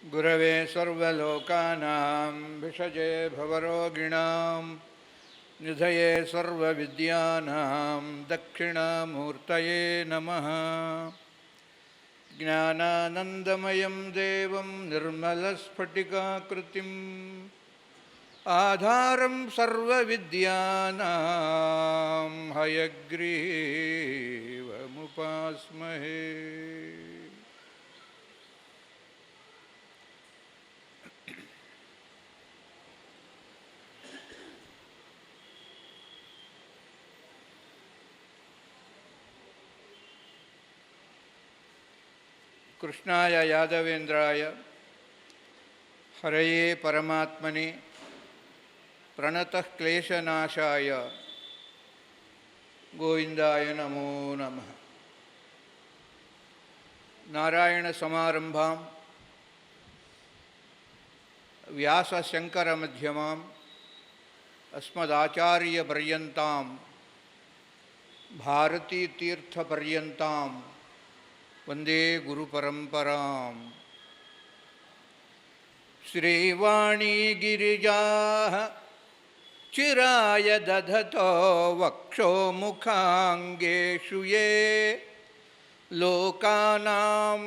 गुरवे सर्वलोकानां भिषजे भवरोगिणां निधये सर्वविद्यानां दक्षिणामूर्तये नमः। ज्ञानानन्दमयं देवं निर्मलस्फटिकाकृतिम् आधारं सर्वविद्यानां हयग्रीवमुपास्महे। कृष्णाय यादवेन्द्राय हरये परमात्मने प्रणतः क्लेशनाशाय गोविंदाय नमो नमः। नारायणसमारम्भां व्यासशङ्करमध्यमाम् अस्मदाचार्यपर्यन्तां भारतीतीर्थपर्यन्तां वंदे गुरुपरंपरां। श्रीवाणी गिरिजाः चिराय दधतो वक्षो मुखांगेषु ये लोकानां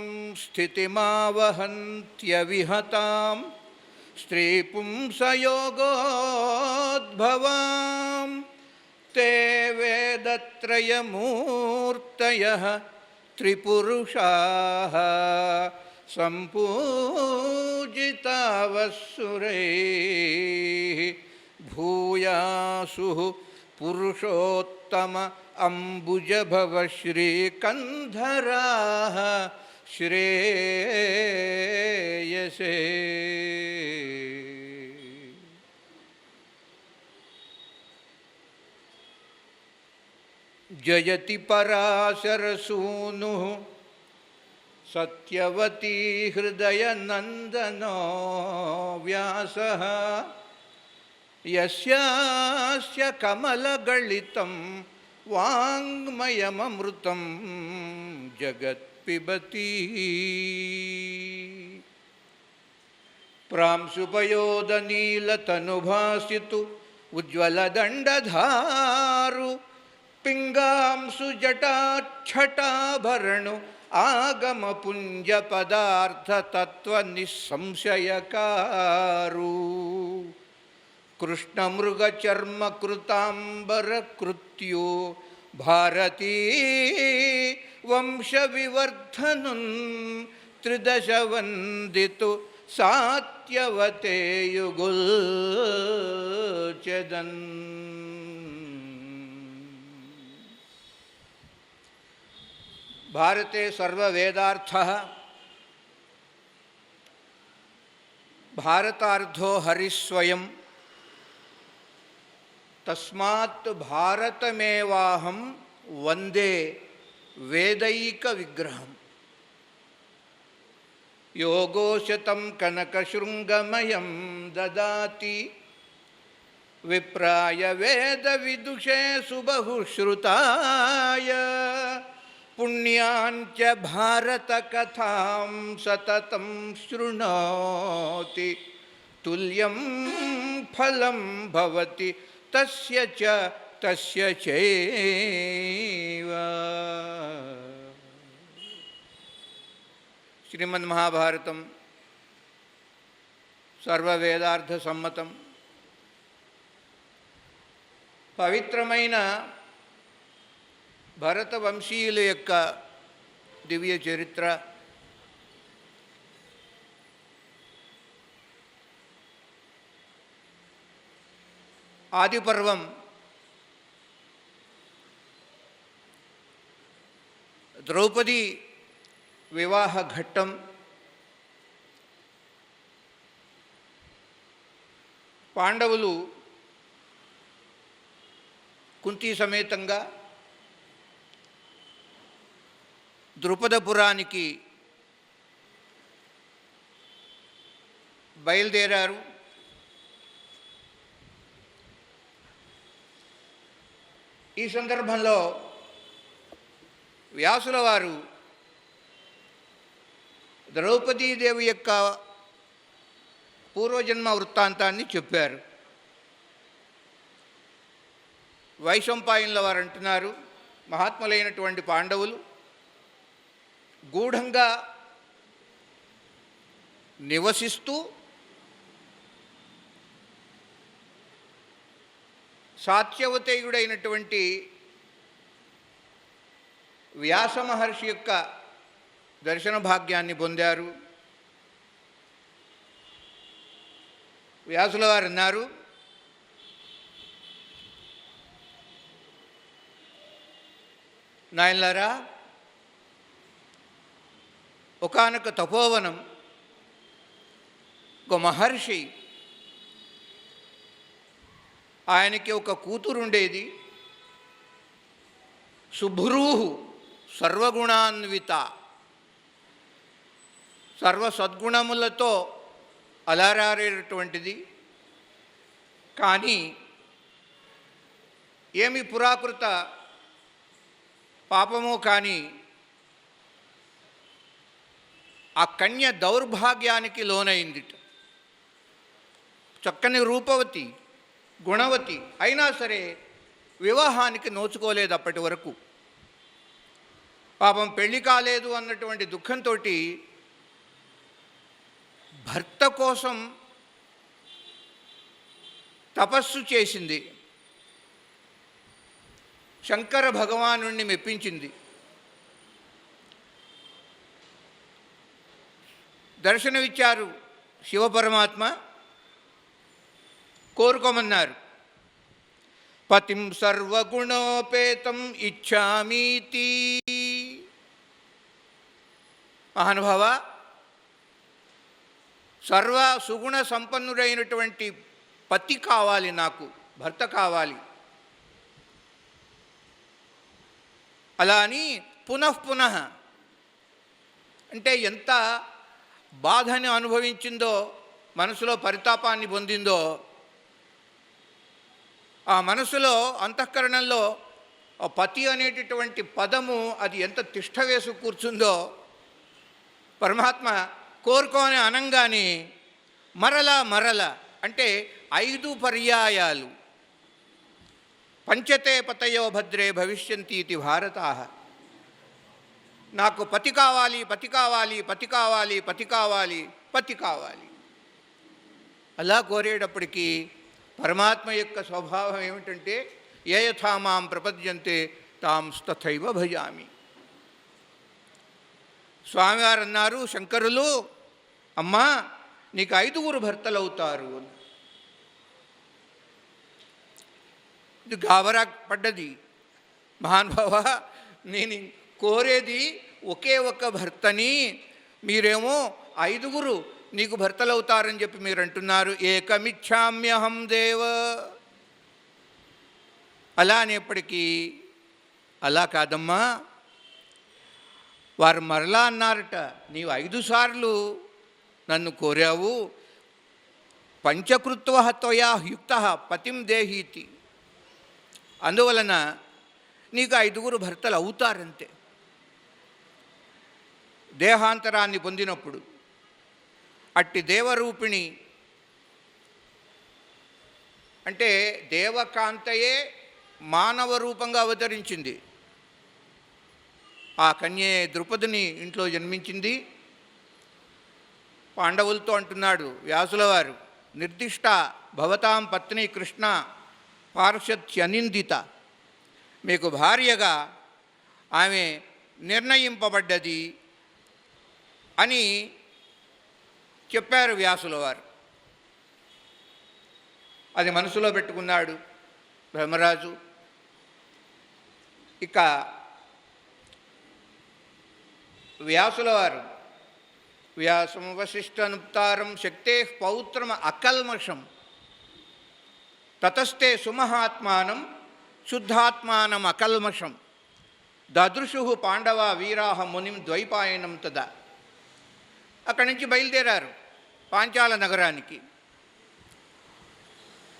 स्थितिमावहन्त्यविहतां स्त्रीपुंसयोगोद्भवां ते वेदत्रयमूर्तयः त्रिपुरुषाः सम्पूजितावसुरैः भूयासुः पुरुषोत्तम अम्बुजभव श्रीकन्धराः श्रेयसे। जयति पराशरसूनुः सत्यवती हृदयनन्दनो व्यासः यस्यास्य कमलगलितं वाङ्मयममृतं जगत्पिबति। प्रांशुपयोदनीलतनुभासितु उज्ज्वलदण्डधारु पिंगांसु जटाच्छटाभरणु आगमपुंज पदार्थ तत्व निसंशयकारु कृष्णमृगचर्म कृतांबर कृत्यो भारती वंशविवर्धनुन् त्रिदशवन्दितु सात्यवते युगुल्चदन्। भारते सर्ववेदार्थः भारतार्थो हरिस्वयं तस्मात् भारतमेवाहं वंदे वेदैकविग्रहम्। योगोशतं कनकशृङ्गमयं ददाति विप्राय वेदविदुषे सुबहुश्रुताय पुण्याञ्च भारतकथां सततं शृणोति तुल्यं फलं भवति तस्य च तस्य चैव। श्रीमन्महाभारतं सर्ववेदार्थसम्मतं పవిత్రమైన భరత వంశీయుల యొక్క దివ్య చరిత్ర ఆదిపర్వం ద్రౌపది వివాహ ఘట్టం పాండవులు కుంతి సమేతంగా ద్రుపదపురానికి బయలుదేరారు. ఈ సందర్భంలో వ్యాసుల వారు ద్రౌపదీదేవి యొక్క పూర్వజన్మ వృత్తాంతాన్ని చెప్పారు. వైశంపాయనుల వారు అంటున్నారు, మహాత్ములైనటువంటి పాండవులు గూఢంగా నివసిస్తూ సాత్యవతేయుడైనటువంటి వ్యాస మహర్షి యొక్క దర్శన భాగ్యాన్ని పొందారు. వ్యాసుల వారు అన్నారు, నాయనలారా, ఒకానొక తపోవనం, ఒక మహర్షి, ఆయనకి ఒక కూతురుండేది. శుభ్రూహు సర్వగుణాన్విత, సర్వ సద్గుణములతో అలరారేటటువంటిది. కానీ ఏమి పురాకృత పాపమో కానీ ఆ కన్య దౌర్భాగ్యానికి లోనైంది. చక్కని రూపవతి, గుణవతి అయినా సరే వివాహానికి నోచుకోలేదు. అప్పటి వరకు పాపం పెళ్లి కాలేదు అన్నటువంటి దుఃఖంతో భర్త కోసం తపస్సు చేసింది. శంకర భగవానుణ్ణి మెప్పించింది. దర్శనమిచ్చారు శివపరమాత్మ, కోరుకోమన్నారు. పతిం సర్వగుణోపేతం ఇచ్ఛామీతి. మహానుభావ, సర్వ సుగుణ సంపన్నుడైనటువంటి పతి కావాలి, నాకు భర్త కావాలి. అలా అని పునఃపునః అంటే ఎంత బాధని అనుభవించిందో, మనసులో పరితాపాన్ని పొందిందో, ఆ మనసులో అంతఃకరణంలో ఆ పతి అనేటటువంటి పదము అది ఎంత తిష్ట వేసు కూర్చుందో, పరమాత్మ కోరుకోని అనంగానే మరల అంటే 5 పర్యాయాలు పంచతే పతయో భద్రే భవిష్యంతి ఇది భారతాః. నాకు పతి కావాలి, పతి కావాలి, పతి కావాలి, పతి కావాలి, పతి కావాలి. అలా కోరేటప్పటికీ పరమాత్మ యొక్క స్వభావం ఏమిటంటే, ఏ యథా మాం ప్రపద్యంతే తాం తథైవ భజామి. స్వామివారు అన్నారు, శంకరులు, అమ్మా నీకు 5 భర్తలు అవుతారు. ఇది గాబరా పడ్డది. మహానుభావ, నేను కోరేది ఒకే ఒక్క భర్తని, మీరేమో 5 నీకు భర్తలవుతారని చెప్పి మీరు అంటున్నారు. ఏకమిచ్ఛామ్యహం దేవ. అలా అనేప్పటికీ అలా కాదమ్మా, వారు మరలా అన్నారట, నీవు 5 సార్లు నన్ను కోరావు, పంచకృత్వ త్వయా యుక్త పతిం దేహీతి. అందువలన నీకు 5 భర్తలు అవుతారంతే. దేహాంతరాన్ని పొందినప్పుడు అట్టి దేవరూపిణి అంటే దేవకాంతయే మానవ రూపంగా అవతరించింది. ఆ కన్యే ద్రుపదిని ఇంట్లో జన్మించింది. పాండవులతో అంటున్నాడు వ్యాసుల వారు, నిర్దిష్ట భవతాం పత్ని కృష్ణ పార్షత్యనిందిత. మీకు భార్యగా ఆమె నిర్ణయింపబడ్డది అని చెప్పారు వ్యాసుల వారు. అది మనసులో పెట్టుకున్నాడు ధర్మరాజు. ఇక వ్యాసుల వారు, వ్యాసం వశిష్ఠనుప్తారం శక్తే పౌత్రం అకల్మషం తతస్తే సుమహాత్మానం శుద్ధాత్మానం అకల్మషం దదృశు పాండవ వీరాహ మునిం ద్వైపాయనం తదా. అక్కడి నుంచి బయలుదేరారు పాంచాల నగరానికి.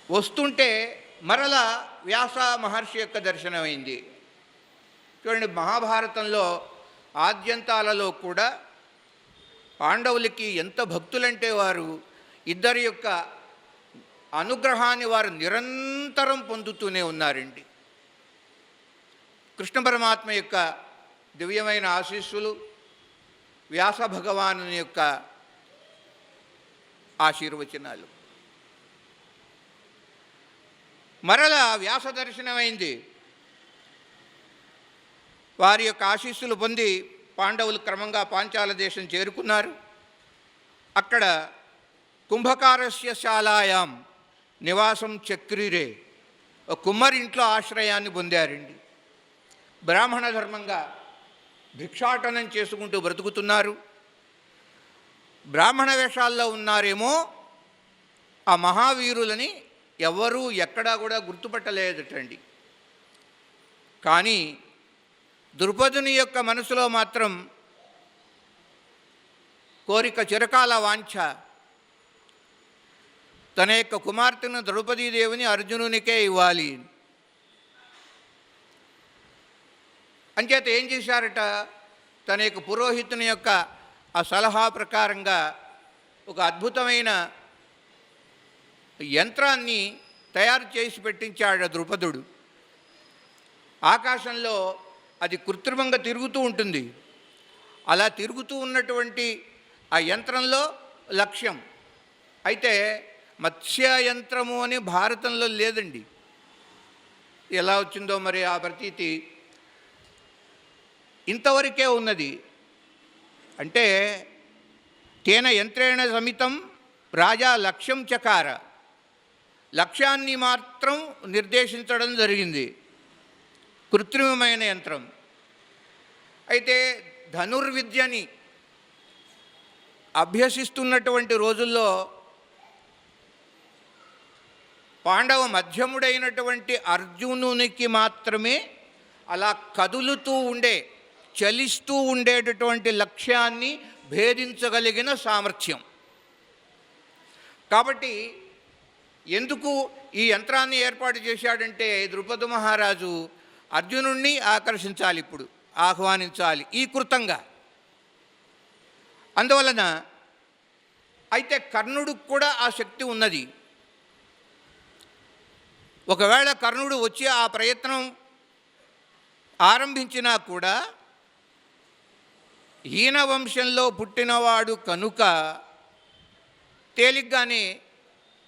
వస్తుంటే మరల వ్యాస మహర్షి యొక్క దర్శనమైంది. చూడండి, మహాభారతంలో ఆద్యంతాలలో కూడా పాండవులకి ఎంత భక్తులంటే వారు ఇద్దరి యొక్క అనుగ్రహాన్ని వారు నిరంతరం పొందుతూనే ఉన్నారండి. కృష్ణ పరమాత్మ యొక్క దివ్యమైన ఆశీస్సులు, వ్యాస భగవాను యొక్క ఆశీర్వచనాలు. మరలా వ్యాస దర్శనమైంది. వారి యొక్క ఆశీస్సులు పొంది పాండవులు క్రమంగా పాంచాల దేశం చేరుకున్నారు. అక్కడ కుంభకారస్య శాలాయాం నివాసం చక్రిరే, ఒక కుమ్మరింట్లో ఆశ్రయాన్ని పొందారండి. బ్రాహ్మణ ధర్మంగా భిక్షాటనం చేసుకుంటూ బ్రతుకుతున్నారు. బ్రాహ్మణ వేషాల్లో ఉన్నారేమో ఆ మహావీరులని ఎవరూ ఎక్కడా కూడా గుర్తుపట్టలేదటండి. కానీ ద్రుపదుని యొక్క మనసులో మాత్రం కోరిక, చిరకాల వాంఛ, తన యొక్క కుమార్తెను ద్రౌపదీదేవిని అర్జునునికే ఇవ్వాలి. అంచేత ఏం చేశారట, తన యొక్క పురోహితుని యొక్క ఆ సలహా ప్రకారంగా ఒక అద్భుతమైన యంత్రాన్ని తయారు చేసి పెట్టించాడు ద్రుపదుడు. ఆకాశంలో అది కృత్రిమంగా తిరుగుతూ ఉంటుంది. అలా తిరుగుతూ ఉన్నటువంటి ఆ యంత్రంలో లక్ష్యం. అయితే మత్స్య యంత్రము అని భారతంలో లేదండి. ఎలా వచ్చిందో మరి ఆ ప్రతీతి ఇంతవరకే ఉన్నది. అంటే తేన యంత్రేణ సమితం రాజా లక్ష్యం చకార, లక్ష్యాన్ని మాత్రం నిర్దేశించడం జరిగింది, కృత్రిమమైన యంత్రం. అయితే ధనుర్విద్యని అభ్యసిస్తున్నటువంటి రోజుల్లో పాండవ మధ్యముడైనటువంటి అర్జునునికి మాత్రమే అలా కదులుతూ ఉండే, చలిస్తూ ఉండేటటువంటి లక్ష్యాన్ని భేదించగలిగిన సామర్థ్యం. కాబట్టి ఎందుకు ఈ యంత్రాన్ని ఏర్పాటు చేశాడంటే ద్రుపద మహారాజు అర్జునుణ్ణి ఆకర్షించాలి, ఇప్పుడు ఆహ్వానించాలి ఈ కృతంగా. అందువలన అయితే కర్ణుడికి కూడా ఆ శక్తి ఉన్నది. ఒకవేళ కర్ణుడు వచ్చి ఆ ప్రయత్నం ఆరంభించినా కూడా హీన వంశంలో పుట్టినవాడు కనుక తేలిగ్గానే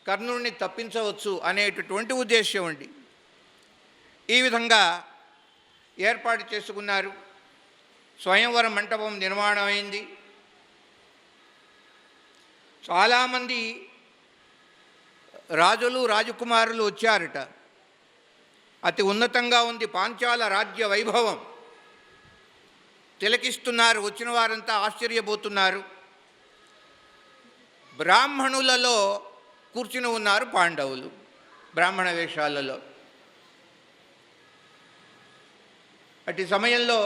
కర్ణుడిని తప్పించవచ్చు అనేటటువంటి ఉద్దేశం అండి. ఈ విధంగా ఏర్పాటు చేసుకున్నారు. స్వయంవర మంటపం నిర్మాణం అయింది. చాలామంది రాజులు, రాజకుమారులు వచ్చారట. అతి ఉన్నతంగా ఉంది పాంచాల రాజ్య వైభవం. తిలకిస్తున్నారు. వచ్చిన వారంతా ఆశ్చర్యపోతున్నారు. బ్రాహ్మణులలో కూర్చుని ఉన్నారు పాండవులు, బ్రాహ్మణ వేషాలలో. అటు సమయంలో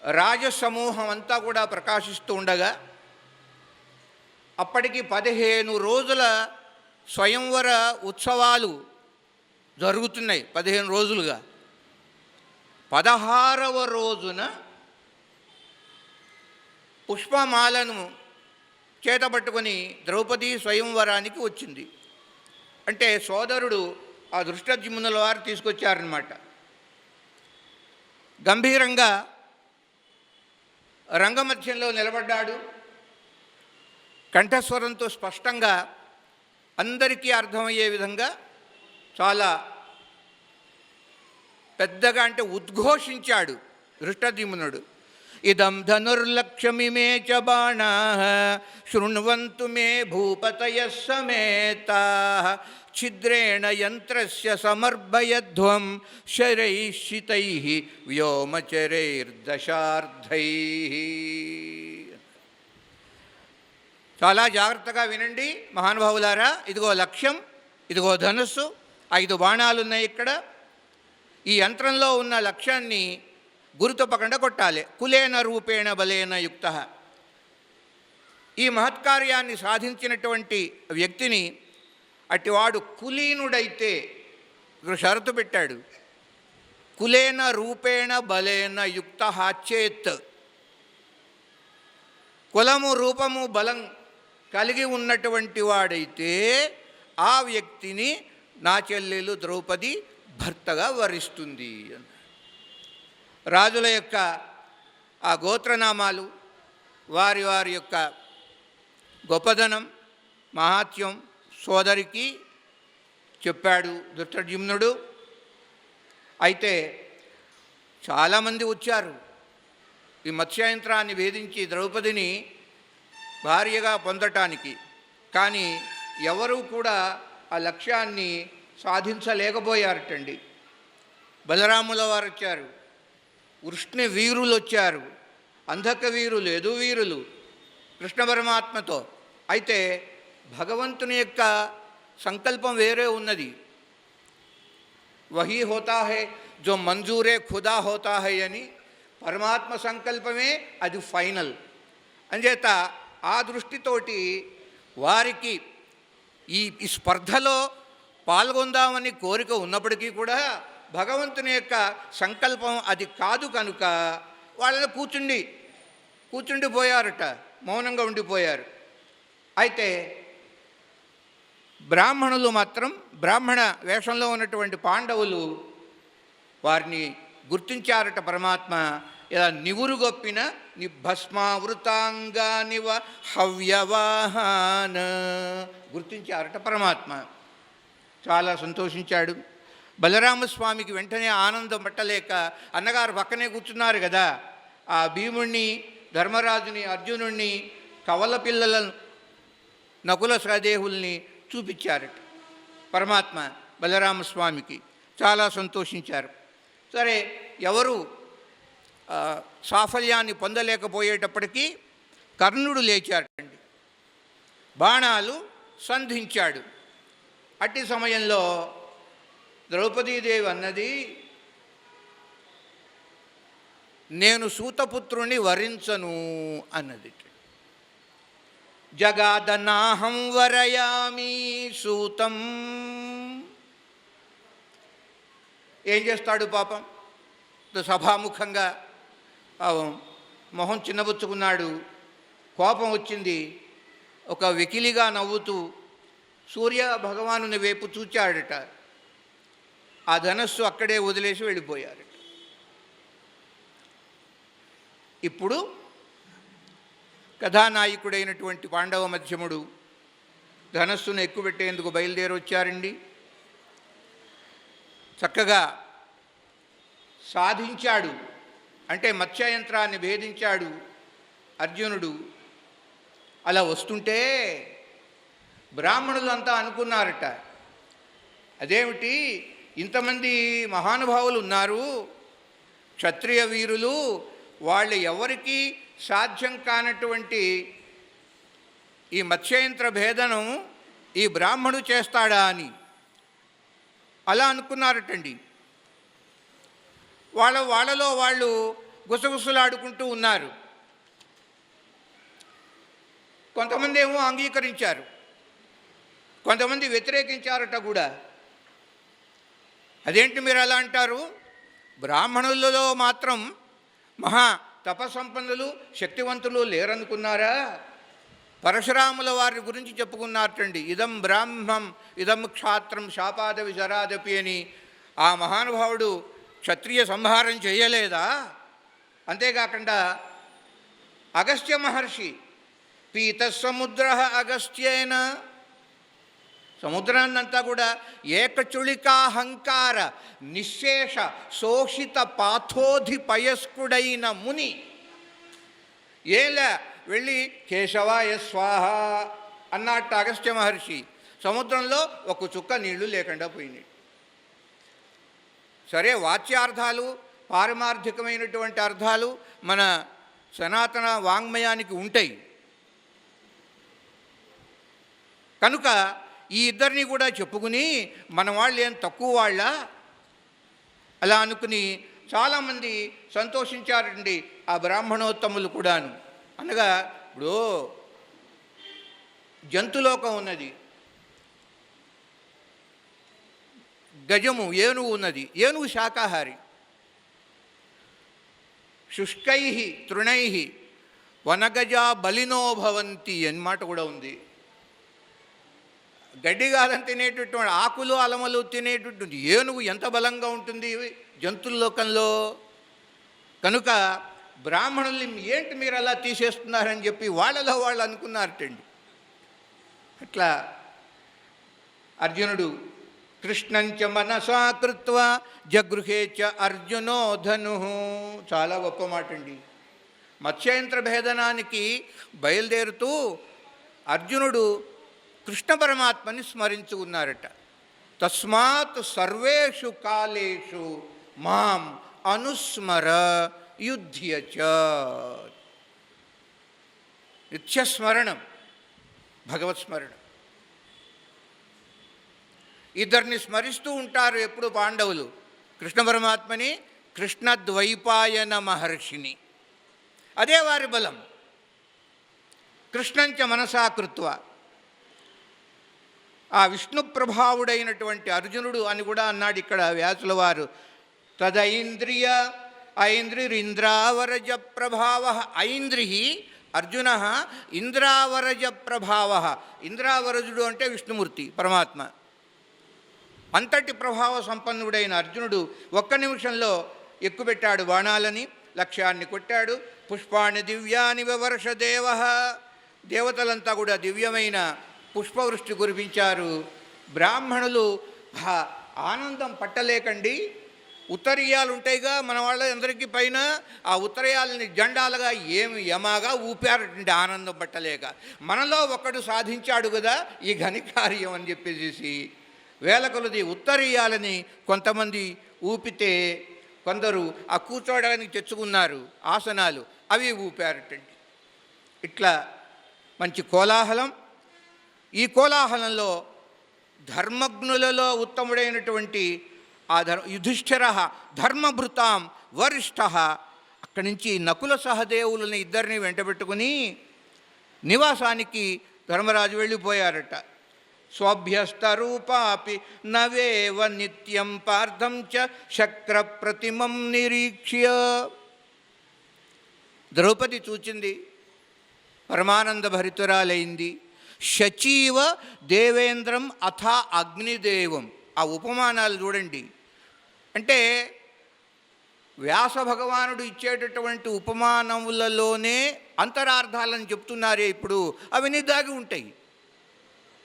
రాజసమూహం అంతా కూడా ప్రకాశిస్తూ ఉండగా అప్పటికి 15 రోజుల స్వయంవర ఉత్సవాలు జరుగుతున్నాయి. 15 రోజులుగా 16వ రోజున పుష్పమాలను చేతపట్టుకొని ద్రౌపది స్వయంవరానికి వచ్చింది. అంటే సోదరుడు ఆ దృష్టద్యుమ్నుల వారు తీసుకొచ్చారన్నమాట. గంభీరంగా రంగమధ్యంలో నిలబడ్డాడు. కంఠస్వరంతో స్పష్టంగా అందరికీ అర్థమయ్యే విధంగా చాలా పెద్దగా, అంటే ఉద్ఘోషించాడు దృష్టద్యుమ్నుడు. ఇదం ధనుర్లక్ష్యమిమే చ బాణాః శృణ్వంతు మే భూపతయః సమేతాః ఛిద్రేణ యంత్రస్య సమర్భయధ్వం శరైః వ్యోమచరైర్దశార్ధైః. చాలా జాగ్రత్తగా వినండి మహానుభావులారా. ఇదిగో లక్ష్యం, ఇదిగో ధనుస్సు, 5 బాణాలు ఉన్నాయి ఇక్కడ. ఈ యంత్రంలో ఉన్న లక్ష్యాన్ని గురుతపకుండా కొట్టాలి. కులేన రూపేణ బలేన యుక్త. ఈ మహత్కార్యాన్ని సాధించినటువంటి వ్యక్తిని అటివాడు కులీనుడైతే షరతు పెట్టాడు. కులేన రూపేణ బలేన యుక్త చేత్. కులము, రూపము, బలం కలిగి ఉన్నటువంటి వాడైతే ఆ వ్యక్తిని నా చెల్లెలు ద్రౌపది భర్తగా వరిస్తుంది. రాజుల యొక్క ఆ గోత్రనామాలు, వారి వారి యొక్క గొప్పదనం, మహాత్యం సోదరికి చెప్పాడు ధృష్టద్యుమ్నుడు. అయితే చాలామంది వచ్చారు ఈ మత్స్యయంత్రాన్ని వేధించి ద్రౌపదిని భార్యగా పొందటానికి. కానీ ఎవరూ కూడా ఆ లక్ష్యాన్ని సాధించలేకపోయారటండి. బలరాముల వారు వచ్చారు, వృష్ణి వీరులు వచ్చారు, అంధక వీరులు, యదువీరులు కృష్ణ పరమాత్మతో. అయితే భగవంతుని యొక్క సంకల్పం వేరే ఉన్నది. వహీ హోతా హై జో మంజూరే ఖుదా హోతా హై అని, పరమాత్మ సంకల్పమే అది ఫైనల్. అంచేత ఆ దృష్టితోటి వారికి ఈ స్పర్ధలో పాల్గొందామని కోరిక ఉన్నప్పటికీ కూడా భగవంతుని యొక్క సంకల్పం అది కాదు కనుక వాళ్ళని కూర్చుండిపోయారట, మౌనంగా ఉండిపోయారు. అయితే బ్రాహ్మణులు మాత్రం, బ్రాహ్మణ వేషంలో ఉన్నటువంటి పాండవులు వారిని గుర్తించారట పరమాత్మ. ఇలా నివురుగొప్పిన నిభస్మావృతాంగానివ హవ్యవాహాన గుర్తించారట పరమాత్మ. చాలా సంతోషించాడు. బలరామస్వామికి వెంటనే ఆనందం పట్టలేక, అన్నగారు పక్కనే కూర్చున్నారు కదా, ఆ భీముణ్ణి, ధర్మరాజుని, అర్జునుణ్ణి, కవల పిల్లలను, నకుల సహదేవుల్ని చూపించారట పరమాత్మ బలరామస్వామికి. చాలా సంతోషించారు. సరే, ఎవరు సాఫల్యాన్ని పొందలేకపోయేటప్పటికీ కర్ణుడు లేచాడండి, బాణాలు సంధించాడు. అట్టి సమయంలో ద్రౌపదీదేవి అన్నది, నేను సూతపుత్రుని వరించను అన్నది. జగాదనాహం వరయామి సూతం. ఏం చేస్తాడు పాపం, సభాముఖంగా మొహం చిన్నబుచ్చుకున్నాడు. కోపం వచ్చింది. ఒక వెకిలిగా నవ్వుతూ సూర్య భగవానుని వైపు చూచాడట. ఆ ధనస్సు అక్కడే వదిలేసి వెళ్ళిపోయారట. ఇప్పుడు కథానాయకుడైనటువంటి పాండవ మధ్యముడు ధనస్సును ఎక్కుపెట్టేందుకు బయలుదేరి వచ్చారండి. చక్కగా సాధించాడు, అంటే మత్స్యయంత్రాన్ని భేదించాడు అర్జునుడు. అలా వస్తుంటే బ్రాహ్మణులంతా అనుకున్నారట, అదేమిటి ఇంతమంది మహానుభావులు ఉన్నారు, క్షత్రియ వీరులు, వాళ్ళు ఎవరికి సాధ్యం కానటువంటి ఈ మత్స్యయంత్ర భేదనం ఈ బ్రాహ్మణుడు చేస్తాడా అని అలా అనుకున్నారటండి. వాళ్ళలో వాళ్ళు గుసగుసలాడుకుంటూ ఉన్నారు. కొంతమంది ఏమో అంగీకరించారు, కొంతమంది వ్యతిరేకించారట కూడా. అదేంటి మీరు అలా అంటారు, బ్రాహ్మణులలో మాత్రం మహా తపసంపన్నులు, శక్తివంతులు లేరనుకున్నారా? పరశురాముల వారి గురించి చెప్పుకున్నారటండి. ఇదం బ్రాహ్మం ఇదం క్షాత్రం శాపాదవి జరాదపి అని. ఆ మహానుభావుడు క్షత్రియ సంహారం చేయలేదా? అంతేకాకుండా అగస్త్య మహర్షి పీత సముద్ర అగస్త్యేన, సముద్రాన్నంతా కూడా ఏకచుళికాహంకార నిశ్శేష శోషిత పాథోధిపయస్కుడైన ముని ఏలా వెళ్ళి కేశవాయ స్వాహ అన్నట్టు అగస్త్య మహర్షి సముద్రంలో ఒక చుక్క నీళ్లు లేకుండా పోయినాయి. సరే, వాచ్యార్థాలు, పారమార్థికమైనటువంటి అర్థాలు మన సనాతన వాంగ్మయానికి ఉంటాయి కనుక ఈ ఇద్దరిని కూడా చెప్పుకుని మన వాళ్ళు ఏం తక్కువ వాళ్ళ అలా అనుకుని చాలామంది సంతోషించారండి, ఆ బ్రాహ్మణోత్తములు కూడాను. అనగా ఇప్పుడు జంతులోకం ఉన్నది, గజము ఏనుగు ఉన్నది. ఏనుగు శాకాహారి. శుష్కై తృణై వనగజ బలినో భవంతి అని మాట కూడా ఉంది. గడ్డి కాదని తినేటటువంటి ఆకులు అలమలు తినేటటువంటి ఏనుగు ఎంత బలంగా ఉంటుంది జంతువుల లోకంలో. కనుక బ్రాహ్మణుల్ని ఏంటి మీరు అలా తీసేస్తున్నారని చెప్పి వాళ్ళలో వాళ్ళు అనుకున్నారటండి. అట్లా అర్జునుడు కృష్ణంచ మనసా కృత్వా జగృహే చ అర్జునో ధను. చాలా గొప్ప మాట అండి. మత్స్యంత్ర భేదనానికి బయలుదేరుతూ అర్జునుడు కృష్ణ పరమాత్మని స్మరించుకున్నారట. తస్మాత్ సర్వేషు కాలేషు మాం అనుస్మర యుధ్య చ. నిత్యస్మరణం, భగవత్ స్మరణం. ఇద్దరిని స్మరిస్తూ ఉంటారు ఎప్పుడు పాండవులు, కృష్ణ పరమాత్మని, కృష్ణద్వైపాయన మహర్షిని. అదే వారి బలం. కృష్ణంచ మనసా కృత్వా. ఆ విష్ణు ప్రభావుడైనటువంటి అర్జునుడు అని కూడా అన్నాడు ఇక్కడ వ్యాసుల వారు. తదైంద్రియ ఐంద్రిరింద్రావరజ ప్రభావ. ఐంద్రి అర్జున ఇంద్రావరజ ప్రభావ. ఇంద్రావరజుడు అంటే విష్ణుమూర్తి పరమాత్మ. అంతటి ప్రభావ సంపన్నుడైన అర్జునుడు ఒక్క నిమిషంలో ఎక్కుపెట్టాడు బాణాలని, లక్ష్యాన్ని కొట్టాడు. పుష్పాణి దివ్యాని వివర్ష దేవ. దేవతలంతా కూడా దివ్యమైన పుష్పవృష్టి కురిపించారు. బ్రాహ్మణులు ఆనందం పట్టలేకండి, ఉత్తరీయాలు ఉంటాయిగా మన వాళ్ళందరికీ పైన, ఆ ఉత్తరీయాలని జెండాలుగా ఏమి యమాగా ఊపారంటే ఆనందం పట్టలేక. మనలో ఒకడు సాధించాడు కదా ఈ ఘనికార్యం అని చెప్పేసి వేల కొలది ఉత్తరీయాలని కొంతమంది ఊపితే, కొందరు ఆ కూర్చోవడానికి తెచ్చుకున్నారు ఆసనాలు, అవి ఊపారటండి. ఇట్లా మంచి కోలాహలం. ఈ కోలాహలంలో ధర్మజ్ఞులలో ఉత్తముడైనటువంటి ఆ యుధిష్ఠిర ధర్మభృతాం వరిష్ఠ అక్కడి నుంచి నకుల సహదేవులని ఇద్దరిని వెంటబెట్టుకుని నివాసానికి ధర్మరాజు వెళ్ళిపోయారట. స్వభ్యస్తరూపాపి నవేవ నిత్యం పార్థం చ శక్ర ప్రతిమం నిరీక్ష్య. ద్రౌపది చూచింది, పరమానంద భరితురాలైంది. శచీవ దేవేంద్రం అథ అగ్నిదేవం. ఆ ఉపమానాలు చూడండి. అంటే వ్యాస భగవానుడు ఇచ్చేటటువంటి ఉపమానములలోనే అంతరార్థాలను చెప్తున్నారే ఇప్పుడు, అవన్నీ దాగి ఉంటాయి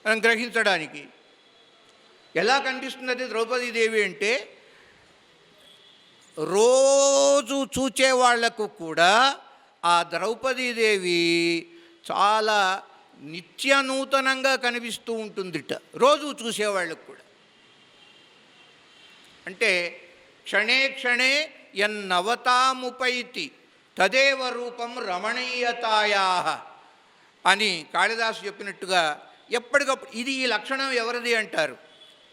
మనం గ్రహించడానికి. ఎలా కనిపిస్తున్నది ద్రౌపదీదేవి అంటే, రోజు చూచేవాళ్లకు కూడా ఆ ద్రౌపదీదేవి చాలా నిత్యనూతనంగా కనిపిస్తూ ఉంటుందిట, రోజు చూసేవాళ్ళకు కూడా. అంటే క్షణే క్షణే యన్నవతాముపైతి తదేవ రూపం రమణీయతాయా అని కాళిదాసు చెప్పినట్టుగా ఎప్పటికప్పుడు ఇది ఈ లక్షణం ఎవరిది అంటారు?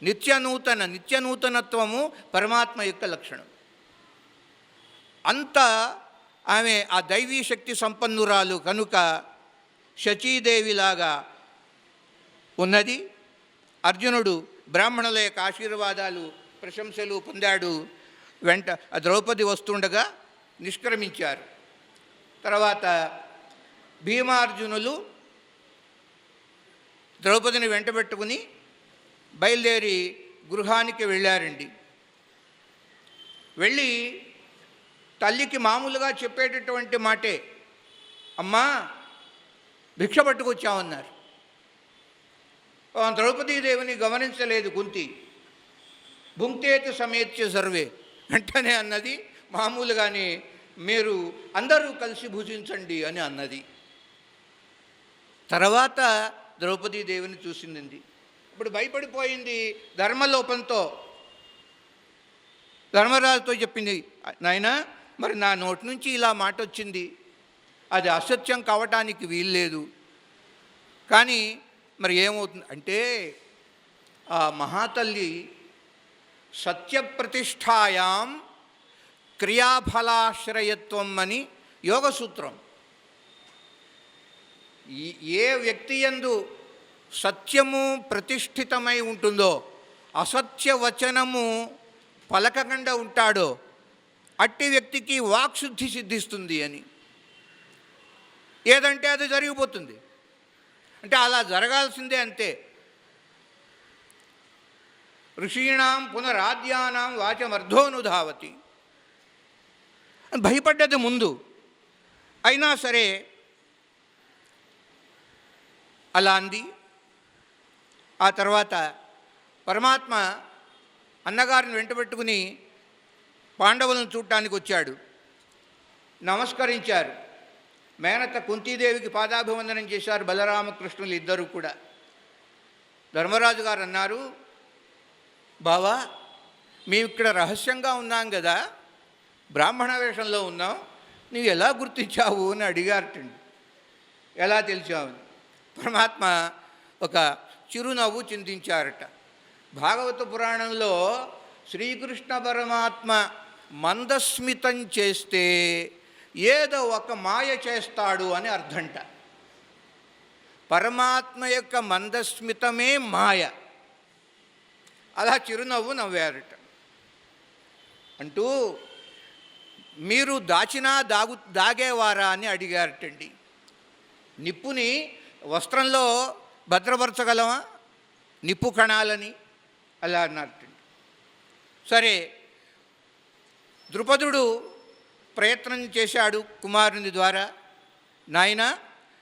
నిత్యనూతనత్వము పరమాత్మ యొక్క లక్షణం. అంత ఆమె ఆ దైవీ శక్తి సంపన్నురాలు కనుక శచీదేవిలాగా ఉన్నది. అర్జునుడు బ్రాహ్మణుల యొక్క ఆశీర్వాదాలు ప్రశంసలు పొందాడు. వెంట ద్రౌపది వస్తుండగా నిష్క్రమించారు. తర్వాత భీమార్జునులు ద్రౌపదిని వెంటబెట్టుకుని బయలుదేరి గృహానికి వెళ్ళారండి. వెళ్ళి తల్లికి మామూలుగా చెప్పేటటువంటి మాటే, అమ్మా భిక్ష పట్టుకొచ్చామన్నారు. ద్రౌపదీదేవిని గమనించలేదు కుంతి. భుంక్తేతి సమేత్య సర్వే వెంటనే అన్నది, మామూలుగానే మీరు అందరూ కలిసి భుజించండి అని అన్నది. తర్వాత ద్రౌపదీదేవిని చూసింది. ఇప్పుడు భయపడిపోయింది ధర్మలోపంతో. ధర్మరాజుతో చెప్పింది, నాయనా మరి నా నోటి నుంచి ఇలా మాట వచ్చింది, అది అసత్యం కావటానికి వీల్లేదు, కానీ మరి ఏమవుతుంది అంటే, ఆ మహాతల్లి సత్యప్రతిష్ఠాయాం క్రియాఫలాశ్రయత్వం అని యోగసూత్రం. ఏ వ్యక్తి యందు సత్యము ప్రతిష్ఠితమై ఉంటుందో, అసత్య వచనము పలకకుండా ఉంటాడో, అట్టి వ్యక్తికి వాక్శుద్ధి సిద్ధిస్తుంది అని. ఏదంటే అది జరిగిపోతుంది. అంటే అలా జరగాల్సిందే అంతే. ఋషీణాం పునరాద్యానాం వాచమర్ధోనుధావతి. భయపడ్డది ముందు, అయినా సరే అలా అంది. ఆ తర్వాత పరమాత్మ అన్నగారిని వెంటబెట్టుకుని పాండవులను చూడటానికి వచ్చాడు. నమస్కరించారు. మేనత్త కుంతీదేవికి పాదాభివందనం చేశారు బలరామకృష్ణులు ఇద్దరు కూడా. ధర్మరాజు గారు అన్నారు, బావా మేము ఇక్కడ రహస్యంగా ఉన్నాం కదా, బ్రాహ్మణ వేషంలో ఉన్నాం, నువ్వు ఎలా గుర్తించావు అని అడిగారటండి. ఎలా తెలిసావు? పరమాత్మ ఒక చిరునవ్వు చిందించారట. భాగవత పురాణంలో శ్రీకృష్ణ పరమాత్మ మందస్మితం చేస్తే ఏదో ఒక మాయ చేస్తాడు అని అర్థంట. పరమాత్మ యొక్క మందస్మితమే మాయ. అలా చిరునవ్వు నవ్వారట. అంటూ మీరు దాచినా దాగేవారా అని అడిగారటండి. నిప్పుని వస్త్రంలో భద్రపరచగలమా, నిప్పు కణాలని? అలా అన్నారటండి. సరే, ద్రుపదుడు ప్రయత్నం చేశాడు కుమారుని ద్వారా. నాయన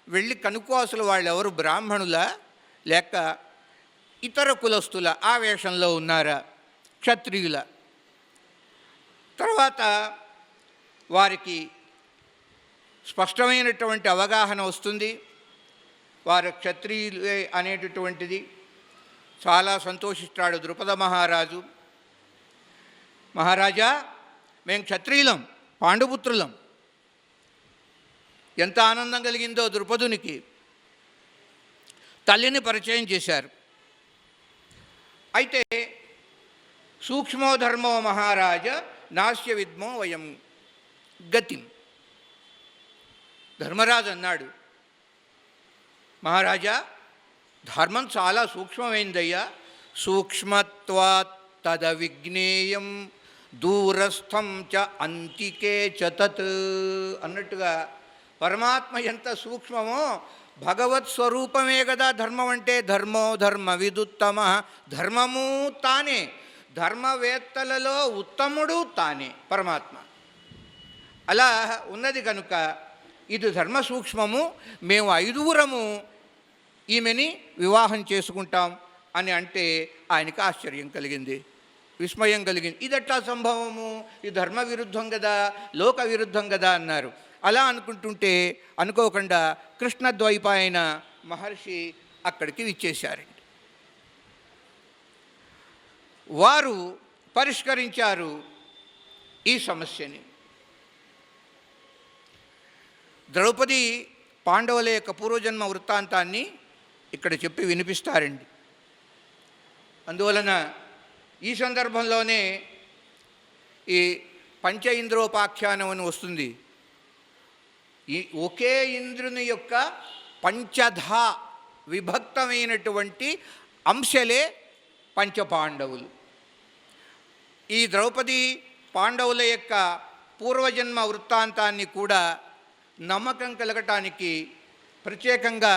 వెళ్ళి కనుక్కో, అసలు వాళ్ళు ఎవరు, బ్రాహ్మణులా లేక ఇతర కులస్తుల, ఆ వేషంలో ఉన్నారా, క్షత్రియుల? తర్వాత వారికి స్పష్టమైనటువంటి అవగాహన వస్తుంది, వారు క్షత్రియులే అనేటటువంటిది. చాలా సంతోషిస్తాడు ద్రుపద మహారాజు. మహారాజా, మేము క్షత్రియులం, పాండుపుత్రులం. ఎంత ఆనందం కలిగిందో ద్రుపదునికి. తల్లిని పరిచయం చేశారు. అయితే సూక్ష్మో ధర్మో మహారాజ నాస్య విద్మో వయం గతిం. ధర్మరాజు అన్నాడు, మహారాజా, ధర్మం చాలా సూక్ష్మమైందయ్యా. సూక్ష్మత్వాత్ తదవిజ్ఞేయం దూరస్థం చ అంతికే చ తత్ అన్నట్టుగా పరమాత్మ ఎంత సూక్ష్మమో, భగవత్ స్వరూపమే కదా ధర్మం అంటే. ధర్మో ధర్మ విదుత్తమ, ధర్మము తానే, ధర్మవేత్తలలో ఉత్తముడు తానే పరమాత్మ. అలా ఉన్నది కనుక ఇది ధర్మ సూక్ష్మము, మేము 5గురము ఈమెని వివాహం చేసుకుంటాం అని అంటే ఆయనకి ఆశ్చర్యం కలిగింది, విస్మయం కలిగింది. ఇదట్లా సంభవము, ఇది ధర్మ విరుద్ధం కదా, లోక విరుద్ధం కదా అన్నారు. అలా అనుకుంటుంటే అనుకోకుండా కృష్ణద్వైపాయన మహర్షి అక్కడికి విచ్చేశారండి. వారు పరిష్కరించారు ఈ సమస్యని. ద్రౌపది పాండవుల యొక్క పూర్వజన్మ వృత్తాంతాన్ని ఇక్కడ చెప్పి వినిపిస్తారండి. అందువలన ఈ సందర్భంలోనే ఈ పంచ ఇంద్రోపాఖ్యానం అని వస్తుంది. ఈ ఒకే ఇంద్రుని యొక్క పంచధా విభక్తమైనటువంటి అంశలే పంచపాండవులు. ఈ ద్రౌపది పాండవుల యొక్క పూర్వజన్మ వృత్తాంతాన్ని కూడా నమ్మకం కలగటానికి ప్రత్యేకంగా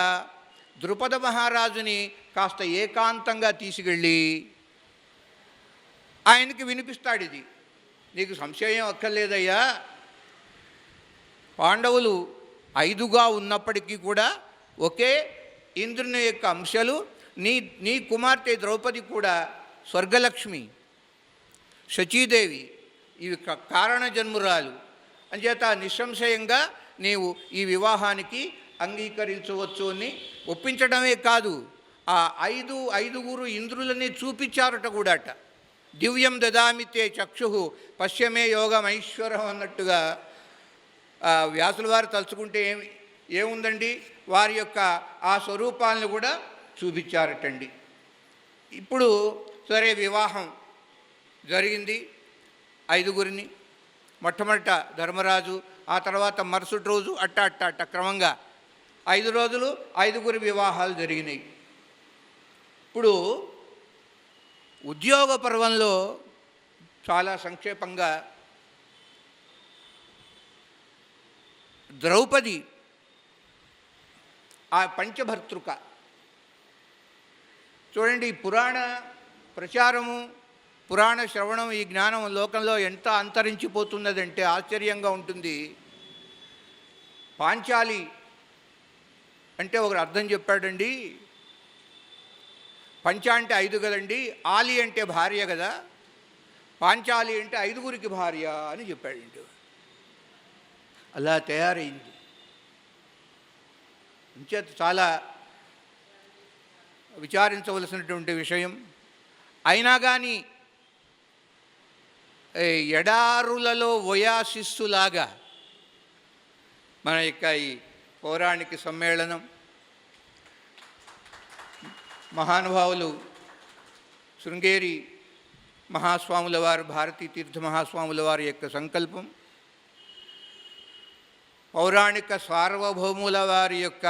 ద్రుపద మహారాజుని కాస్త ఏకాంతంగా తీసుకెళ్ళి ఆయనకి వినిపిస్తాడు. ఇది నీకు సంశయం అక్కర్లేదయ్యా, పాండవులు 5గా ఉన్నప్పటికీ కూడా ఒకే ఇంద్రుని యొక్క అంశాలు. నీ కుమార్తె ద్రౌపది కూడా స్వర్గలక్ష్మి, శచీదేవి, ఇవి కారణ జన్మురాలు. అంచేత నిస్సంశయంగా నీవు ఈ వివాహానికి అంగీకరించవచ్చు అని ఒప్పించడమే కాదు, ఆ 5గురు ఇంద్రులని చూపించారట కూడాట. దివ్యం దదామితే చక్షు పశ్యమే యోగమైశ్వరం అన్నట్టుగా వ్యాసుల వారు తలుచుకుంటే ఏముందండి, వారి యొక్క ఆ స్వరూపాలను కూడా చూపించారటండి. ఇప్పుడు సరే, వివాహం జరిగింది 5గురిని. మొట్టమొదట ధర్మరాజు, ఆ తర్వాత మరుసటి రోజు అట్ట క్రమంగా 5 రోజులు 5గురి వివాహాలు జరిగినాయి. ఇప్పుడు ఉద్యోగ పర్వంలో చాలా సంక్షేపంగా ద్రౌపది ఆ పంచభర్తృక. చూడండి, పురాణ ప్రచారము, పురాణ శ్రవణం, ఈ జ్ఞానం లోకంలో ఎంత అంతరించిపోతున్నదంటే ఆశ్చర్యంగా ఉంటుంది. పాంచాలి అంటే ఒకరు అర్థం చెప్పాడండి. పంచ అంటే 5 కదండి, ఆలి అంటే భార్య కదా, పాంచాలి అంటే 5గురికి భార్య అని చెప్పాడండి. అలా తయారైంది. అంచేత చాలా విచారించవలసినటువంటి విషయం. అయినా కానీ ఎడారులలో ఒయాసిస్సులాగా మన యొక్క ఈ పౌరాణిక సమ్మేళనం, మహానుభావులు శృంగేరి మహాస్వాముల వారు, భారతీ తీర్థ మహాస్వాముల వారి యొక్క సంకల్పం, పౌరాణిక సార్వభౌముల వారి యొక్క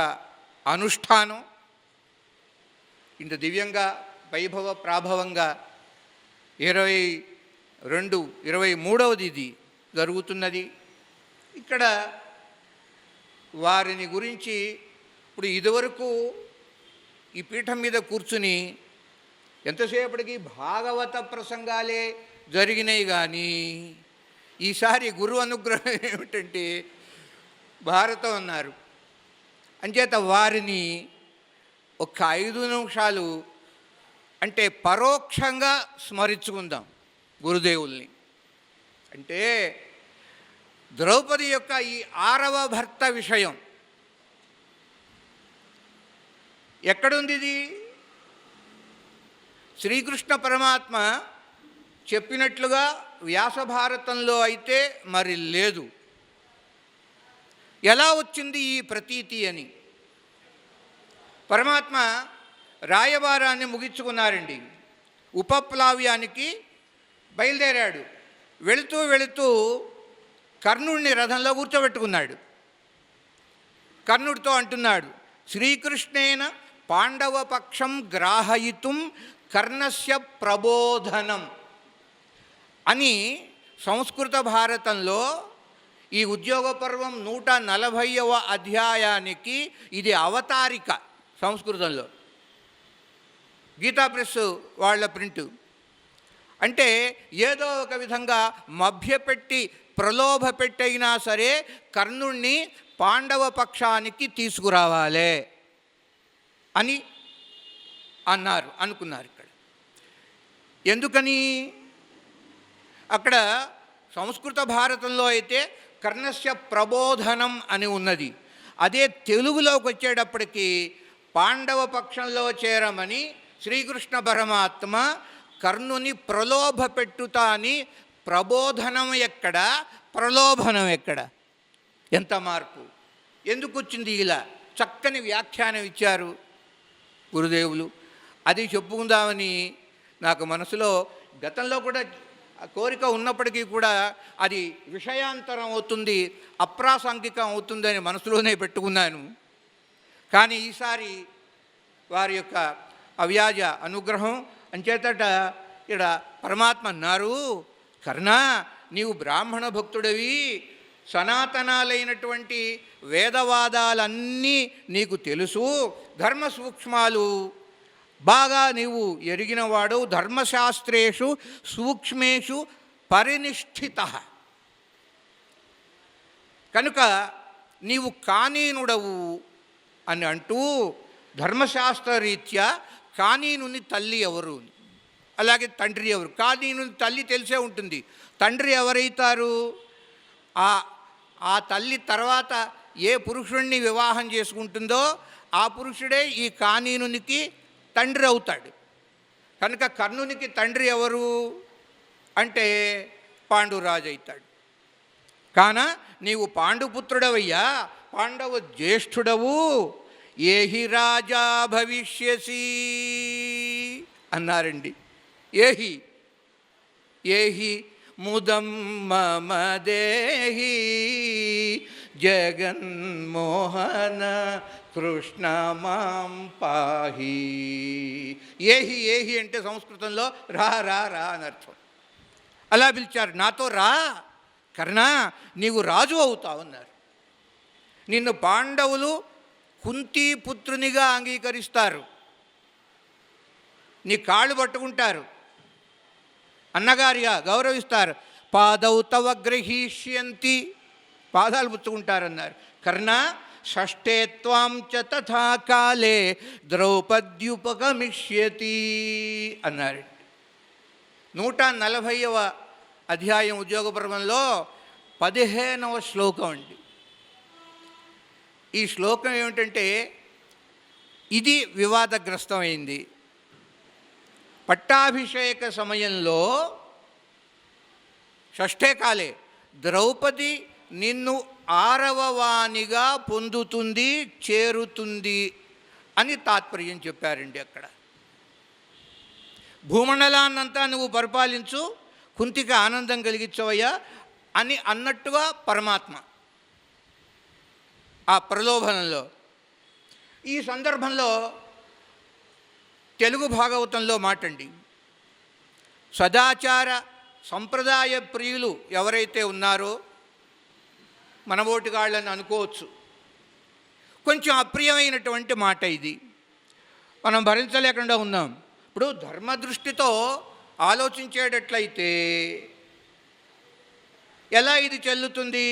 అనుష్ఠానం ఇంత దివ్యంగా వైభవ ప్రాభవంగా 23వది ఇది జరుగుతున్నది. ఇక్కడ వారిని గురించి ఇప్పుడు ఇదివరకు ఈ పీఠం మీద కూర్చుని ఎంతసేపటికి భాగవత ప్రసంగాలే జరిగినాయి, కానీ ఈసారి గురువు అనుగ్రహం ఏమిటంటే భారతం అన్నారు. అంచేత వారిని ఒక 5 నిమిషాలు అంటే పరోక్షంగా స్మరించుకుందాం గురుదేవుల్ని. అంటే ద్రౌపది యొక్క ఈ 6వ భర్త విషయం ఎక్కడుంది? ఇది శ్రీకృష్ణ పరమాత్మ చెప్పినట్లుగా వ్యాస భారతంలో అయితే మరి లేదు. ఎలా వచ్చింది ఈ ప్రతీతి అని? పరమాత్మ రాయబారాన్ని ముగించుకున్నారండి. ఉపప్లావ్యానికి బయలుదేరాడు. వెళుతూ వెళుతూ కర్ణుడిని రథంలో కూర్చోబెట్టుకున్నాడు. కర్ణుడితో అంటున్నాడు, శ్రీకృష్ణేన పాండవపక్షం గ్రాహయితుం కర్ణస్య ప్రబోధనం అని సంస్కృత భారతంలో ఈ ఉద్యోగ పర్వం 140వ అధ్యాయానికి ఇది అవతారిక. సంస్కృతంలో గీతా ప్రెస్ వాళ్ళ ప్రింటు. అంటే ఏదో ఒక విధంగా మభ్యపెట్టి ప్రలోభపెట్టైనా సరే కర్ణుణ్ణి పాండవ పక్షానికి తీసుకురావాలే అని అనుకున్నారు. ఇక్కడ ఎందుకని? అక్కడ సంస్కృత భారతంలో అయితే కర్ణస్య ప్రబోధనం అని ఉన్నది. అదే తెలుగులోకి వచ్చేటప్పటికి పాండవ పక్షంలో చేరమని శ్రీకృష్ణ పరమాత్మ కర్ణుని ప్రలోభ పెట్టుతా అని ప్రబోధనం ఎక్కడ, ప్రలోభనం ఎక్కడ? ఎంత మార్పు! ఎందుకు వచ్చింది? ఇలా చక్కని వ్యాఖ్యానం ఇచ్చారు గురుదేవులు. అది చెప్పుకుందామని నాకు మనసులో గతంలో కూడా కోరిక ఉన్నప్పటికీ కూడా అది విషయాంతరం అవుతుంది, అప్రాసంగికం అవుతుందని మనసులోనే పెట్టుకున్నాను. కానీ ఈసారి వారి యొక్క అవ్యాజ అనుగ్రహం అంచేతట ఇక్కడ పరమాత్మ అన్నారు, కర్ణ నీవు బ్రాహ్మణ భక్తుడివి, సనాతనాలైనటువంటి వేదవాదాలన్నీ నీకు తెలుసు, ధర్మ సూక్ష్మాలు బాగా నీవు ఎరిగినవాడు, ధర్మశాస్త్రేషు సూక్ష్మేషు పరినిష్ఠిత, కనుక నీవు కానీనుడవు అని అంటూ ధర్మశాస్త్రరీత్యా కానీనుని తల్లి ఎవరు, అలాగే తండ్రి ఎవరు? కానీనుని తల్లి తెలిసే ఉంటుంది. తండ్రి ఎవరైతారు? ఆ తల్లి తర్వాత ఏ పురుషుణ్ణి వివాహం చేసుకుంటుందో ఆ పురుషుడే ఈ కానీనునికి తండ్రి అవుతాడు. కనుక కర్ణునికి తండ్రి ఎవరు అంటే పాండురాజు అవుతాడు. కాన నీవు పాండుపుత్రుడవయ్యా, పాండవ జ్యేష్ఠుడవు, ఏహి రాజా భవిష్యసి అన్నారండి. ఏహి ఏహి ముదం మమ దేహి జగన్మోహన కృష్ణ మాం పాహి. ఏహి ఏహి అంటే సంస్కృతంలో రా రా రా అని అర్థం. అలా పిలిచారు, నాతో రా కర్ణ, నీవు రాజు అవుతావు అన్నారు. నిన్ను పాండవులు కుంతీ పుత్రునిగా అంగీకరిస్తారు, నీ కాళ్ళు పట్టుకుంటారు, అన్నగారిగా గౌరవిస్తారు. పాదౌ తవ గ్రహీష్యంతి, పాదాలు పుచ్చుకుంటారన్నారు. కర్ణ షష్ఠే త్వాం చ తథా కాలే ద్రౌపద్యుపగమిష్యతి అన్నారు. 140వ అధ్యాయం ఉద్యోగ పర్వంలో 15వ శ్లోకం అండి. ఈ శ్లోకం ఏమిటంటే, ఇది వివాదగ్రస్తమైంది. పట్టాభిషేక సమయంలో షష్ఠే కాలే ద్రౌపది నిన్ను 6వ వానిగా పొందుతుంది, చేరుతుంది అని తాత్పర్యం చెప్పారండి. అక్కడ భూమండలాన్నంతా నువ్వు పరిపాలించు, కుంతికి ఆనందం కలిగించవయ్యా అని అన్నట్టుగా పరమాత్మ ఆ ప్రలోభనంలో. ఈ సందర్భంలో తెలుగు భాగవతంలో మాటండి, సదాచార సంప్రదాయ ప్రియులు ఎవరైతే ఉన్నారో మనబోటిగాళ్ళని అనుకోవచ్చు, కొంచెం అప్రియమైనటువంటి మాట ఇది, మనం భరించలేకుండా ఉన్నాం. ఇప్పుడు ధర్మదృష్టితో ఆలోచించేటట్లయితే ఎలా ఇది చెల్లుతుంది?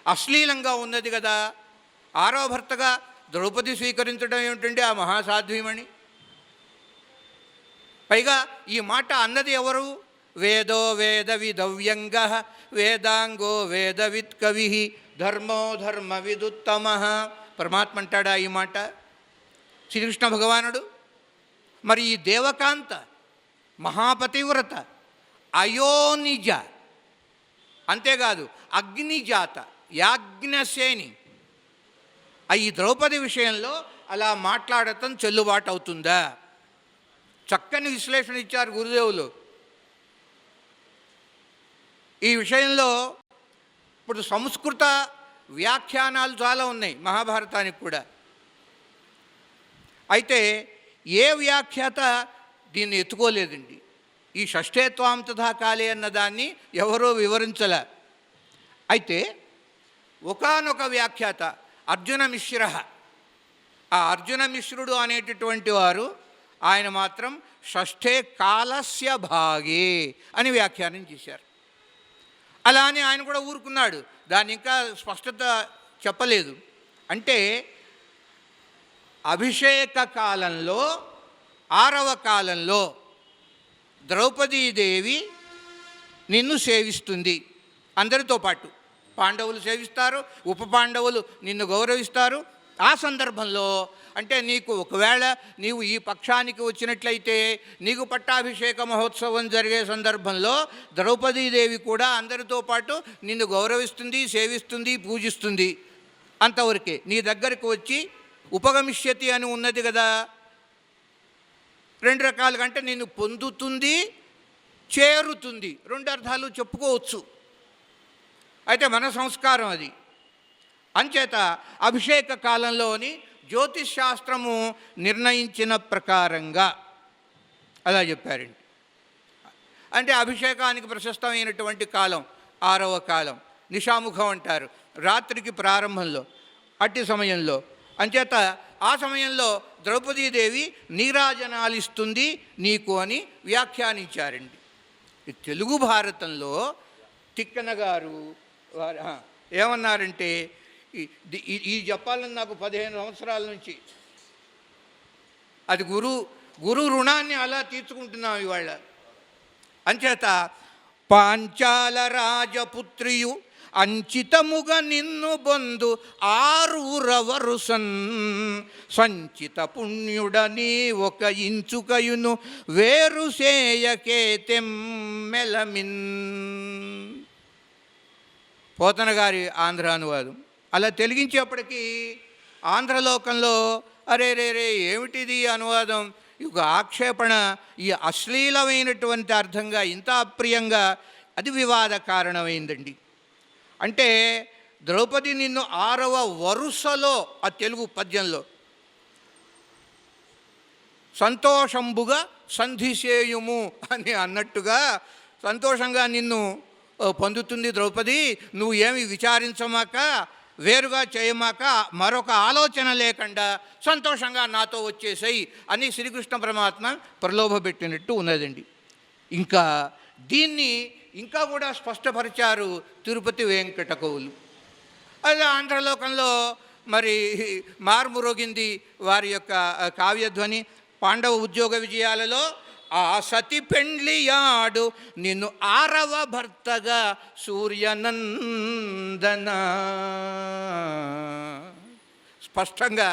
అశ్లీలంగా ఉన్నది కదా. 6వ భర్తగా ద్రౌపది స్వీకరించడం ఏమిటండి ఆ మహాసాధ్వీమణి? పైగా ఈ మాట అన్నది ఎవరు? వేదో వేదవిదవ్యంగ వేదాంగో వేదవిత్ కవి ధర్మో ధర్మవిదుత్తమ. పరమాత్మ అంటాడా ఈ మాట? శ్రీకృష్ణ భగవానుడు. మరి ఈ దేవకాంత మహాపతివ్రత అయోనిజ, అంతేకాదు అగ్నిజాత యాజ్ఞసేని, ఈ ద్రౌపది విషయంలో అలా మాట్లాడటం చెల్లుబాటు అవుతుందా? చక్కని విశ్లేషణ ఇచ్చారు గురుదేవులు ఈ విషయంలో. ఇప్పుడు సంస్కృత వ్యాఖ్యానాలు చాలా ఉన్నాయి మహాభారతానికి కూడా. అయితే ఏ వ్యాఖ్యాత దీన్ని ఎత్తుకోలేదండి. ఈ షష్ఠే త్వాం తథా కాలే అన్నదాన్ని ఎవరో వివరించలే. అయితే ఒకానొక వ్యాఖ్యాత అర్జున మిశ్ర, ఆ అర్జున మిశ్రుడు అనేటటువంటి వారు ఆయన మాత్రం షష్ఠే కాలస్య భాగే అని వ్యాఖ్యానం చేశారు. అలా అని ఆయన కూడా ఊరుకున్నాడు, దాన్ని ఇంకా స్పష్టత చెప్పలేదు. అంటే అభిషేక కాలంలో 6వ కాలంలో ద్రౌపదీదేవి నిన్ను సేవిస్తుంది, అందరితో పాటు పాండవులు సేవిస్తారు, ఉప పాండవులు నిన్ను గౌరవిస్తారు. ఆ సందర్భంలో అంటే నీకు ఒకవేళ నీవు ఈ పక్షానికి వచ్చినట్లయితే నీకు పట్టాభిషేక మహోత్సవం జరిగే సందర్భంలో ద్రౌపదీదేవి కూడా అందరితో పాటు నిన్ను గౌరవిస్తుంది, సేవిస్తుంది, పూజిస్తుంది. అంతవరకే. నీ దగ్గరకు వచ్చి ఉపగమిష్యతి అని ఉన్నది కదా, 2 రకాలుగా, అంటే నిన్ను పొందుతుంది, చేరుతుంది, 2 అర్థాలు చెప్పుకోవచ్చు. అయితే మన సంస్కారం అది. అంచేత అభిషేక కాలంలోని జ్యోతిష్ శాస్త్రము నిర్ణయించిన ప్రకారంగా అలా చెప్పారండి. అంటే అభిషేకానికి ప్రశస్తమైనటువంటి కాలం 6వ కాలం, నిశాముఖం అంటారు, రాత్రికి ప్రారంభంలో, అట్టి సమయంలో. అంచేత ఆ సమయంలో ద్రౌపదీదేవి నీరాజనాలిస్తుంది నీకు అని వ్యాఖ్యానించారండి. తెలుగు భారతంలో తిక్కన గారు ఏమన్నారంటే, ఈ చెప్పాలని నాకు 15 సంవత్సరాల నుంచి, అది గురు రుణాన్ని అలా తీర్చుకుంటున్నాం ఇవాళ. అంచేత పాంచాల రాజపుత్రియు అంచితముగ నిన్ను బొందు 6 వరుసన్ సంచిత పుణ్యుడని 1 ఇంచుకయును వేరు సేయకే తెమ్మెలమిన్. పోతన గారి ఆంధ్ర అనువాదం. అలా తెలిగించేప్పటికీ ఆంధ్రలోకంలో అరే రే రే ఏమిటిది అనువాదం, ఒక ఆక్షేపణ, ఈ అశ్లీలమైనటువంటి అర్థంగా ఇంత అప్రియంగా, అది వివాద కారణమైందండి. అంటే ద్రౌపది నిన్ను 6వ వరుసలో, ఆ తెలుగు పద్యంలో, సంతోషంబుగా సంధిసేయుము అని అన్నట్టుగా సంతోషంగా నిన్ను పొందుతుంది ద్రౌపది, నువ్వు ఏమి విచారించమాక వేరుగా చేయమాక మరొక ఆలోచన లేకుండా సంతోషంగా నాతో వచ్చేసాయి అని శ్రీకృష్ణ పరమాత్మ ప్రలోభపెట్టినట్టు ఉన్నదండి. ఇంకా దీన్ని ఇంకా కూడా స్పష్టపరిచారు తిరుపతి వెంకట కవులు. అది ఆంధ్రలోకంలో మరి మార్మురోగింది వారి యొక్క కావ్యధ్వని. పాండవ ఉద్యోగ విజయాలలో ఆ సతి పెండ్లియాడు నిన్ను 6వ భర్తగా సూర్యనందన, స్పష్టంగా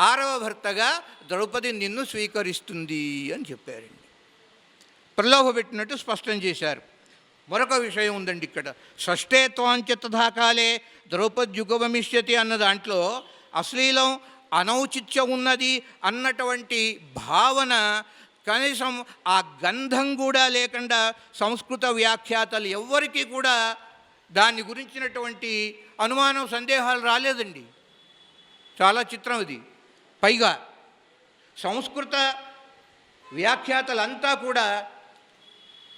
6వ భర్తగా ద్రౌపది నిన్ను స్వీకరిస్తుంది అని చెప్పారండి. ప్రలోభపెట్టినట్టు స్పష్టం చేశారు. మరొక విషయం ఉందండి ఇక్కడ. షష్ఠే త్వాంచ తథాకాలే ద్రౌపద్యుగమిష్యతి అన్న దాంట్లో అశ్లీలం అనౌచిత్యం ఉన్నది అన్నటువంటి భావన కనీసం ఆ గంధం కూడా లేకుండా సంస్కృత వ్యాఖ్యాతలు ఎవ్వరికీ కూడా దాని గురించినటువంటి అనుమానం సందేహాలు రాలేదండి. చాలా చిత్రం ఇది. పైగా సంస్కృత వ్యాఖ్యాతలంతా కూడా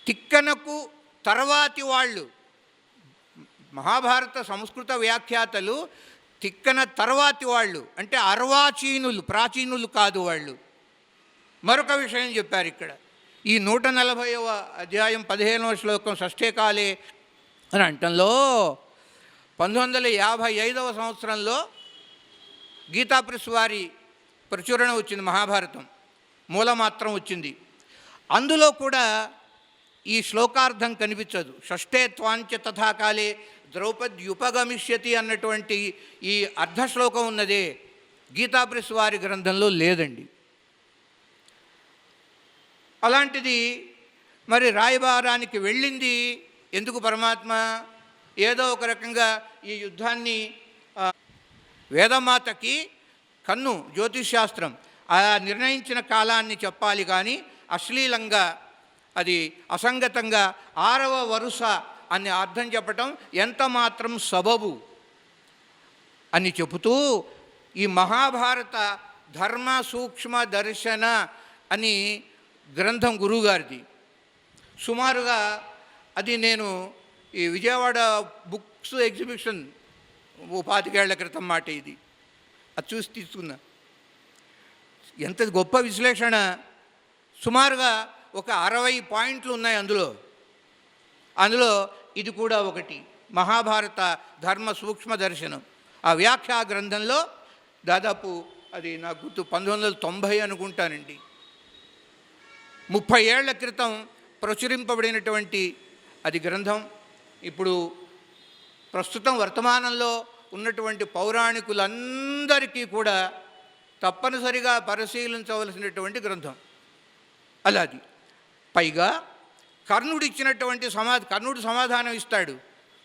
తిక్కనకు తర్వాతి వాళ్ళు, మహాభారత సంస్కృత వ్యాఖ్యాతలు తిక్కన తర్వాతి వాళ్ళు, అంటే అర్వాచీనులు, ప్రాచీనులు కాదు వాళ్ళు. మరొక విషయం చెప్పారు ఇక్కడ. ఈ 140వ అధ్యాయం 15వ శ్లోకం షష్ఠే కాలే అని అంటంలో 1955వ సంవత్సరంలో గీతాప్రెస్ వారి ప్రచురణ వచ్చింది, మహాభారతం మూలమాత్రం వచ్చింది. అందులో కూడా ఈ శ్లోకార్థం కనిపించదు. షష్ఠే త్వాంచ తథాకాలే ద్రౌపద్యుపగమిష్యతి అన్నటువంటి ఈ అర్ధశ్లోకం ఉన్నదే గీతాప్రెస్ వారి గ్రంథంలో లేదండి. అలాంటిది మరి రాయబారానికి వెళ్ళింది ఎందుకు పరమాత్మ? ఏదో ఒక రకంగా ఈ యుద్ధాన్ని వేదమాతకి కన్ను జ్యోతిష్శాస్త్రం ఆ నిర్ణయించిన కాలాన్ని చెప్పాలి, కానీ అశ్లీలంగా అది అసంగతంగా 6వ వరుస అని అర్థం చెప్పటం ఎంత మాత్రం సబబు అని చెబుతూ ఈ మహాభారత ధర్మ సూక్ష్మ దర్శన అని గ్రంథం గురువుగారిది. సుమారుగా అది నేను ఈ విజయవాడ బుక్స్ ఎగ్జిబిషన్ 25 ఏళ్ల క్రితం మాట ఇది, అది చూసి తీసుకున్నా. ఎంత గొప్ప విశ్లేషణ. సుమారుగా ఒక 60 పాయింట్లు ఉన్నాయి అందులో ఇది కూడా ఒకటి. మహాభారత ధర్మ సూక్ష్మ దర్శనం ఆ వ్యాఖ్యా గ్రంథంలో దాదాపు అది నాకు గుర్తు 1990 అనుకుంటానండి, 30 ఏళ్ల క్రితం ప్రచురింపబడినటువంటి అది గ్రంథం. ఇప్పుడు ప్రస్తుతం వర్తమానంలో ఉన్నటువంటి పౌరాణికులందరికీ కూడా తప్పనిసరిగా పరిశీలించవలసినటువంటి గ్రంథం అలాది. పైగా కర్ణుడు ఇచ్చినటువంటి కర్ణుడు సమాధానం ఇస్తాడు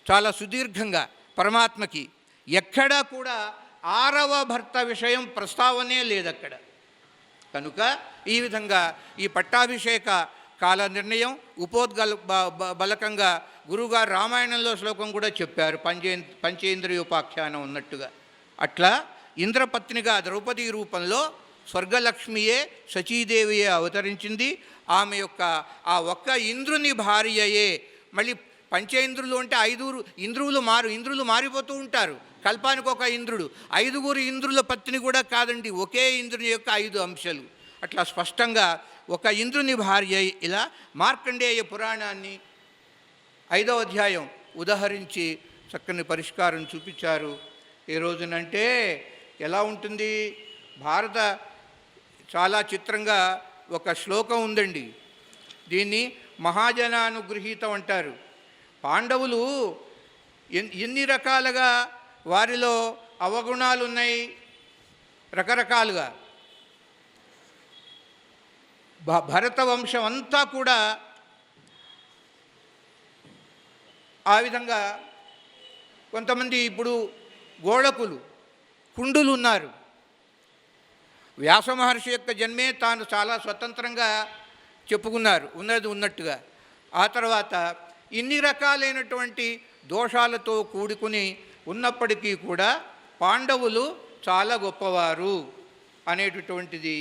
చాలా సుదీర్ఘంగా పరమాత్మకి. ఎక్కడా కూడా 6వ భర్త విషయం ప్రస్తావనే లేదక్కడ. కనుక ఈ విధంగా ఈ పట్టాభిషేక కాల నిర్ణయం బలకంగా గురువుగారు రామాయణంలో శ్లోకం కూడా చెప్పారు, పంచేంద్రియోపాఖ్యానం ఉన్నట్టుగా. అట్లా ఇంద్రపత్నిగా ద్రౌపది రూపంలో స్వర్గలక్ష్మియే సచీదేవియే అవతరించింది. ఆమె యొక్క ఆ ఒక్క ఇంద్రుని భార్యయే. మళ్ళీ పంచేంద్రులు అంటే 5 ఇంద్రులు మారిపోతూ ఉంటారు. కల్పానికి ఒక ఇంద్రుడు, 5 ఇంద్రుల పత్ని కూడా కాదండి, ఒకే ఇంద్రుని యొక్క 5 అంశాలు. అట్లా స్పష్టంగా ఒక ఇంద్రుని భార్య ఇలా మార్కండేయ పురాణాన్ని 5వ అధ్యాయం ఉదహరించి చక్కని పరిష్కారం చూపించారు. ఏ రోజునంటే ఎలా ఉంటుంది? భారత చాలా చిత్రంగా ఒక శ్లోకం ఉందండి, దీన్ని మహాజనానుగృహీతం అంటారు. పాండవులు ఎన్ని రకాలుగా వారిలో అవగుణాలు ఉన్నాయి, రకరకాలుగా. భరత వంశం అంతా కూడా ఆ విధంగా. కొంతమంది ఇప్పుడు గోళకులు, కుండులు ఉన్నారు. వ్యాస మహర్షి యొక్క జన్మే తాను చాలా స్వతంత్రంగా చెప్పుకున్నారు, ఉన్నది ఉన్నట్టుగా. ఆ తర్వాత ఇన్ని రకాలైనటువంటి దోషాలతో కూడుకుని ఉన్నప్పటికీ కూడా పాండవులు చాలా గొప్పవారు అనేటటువంటిది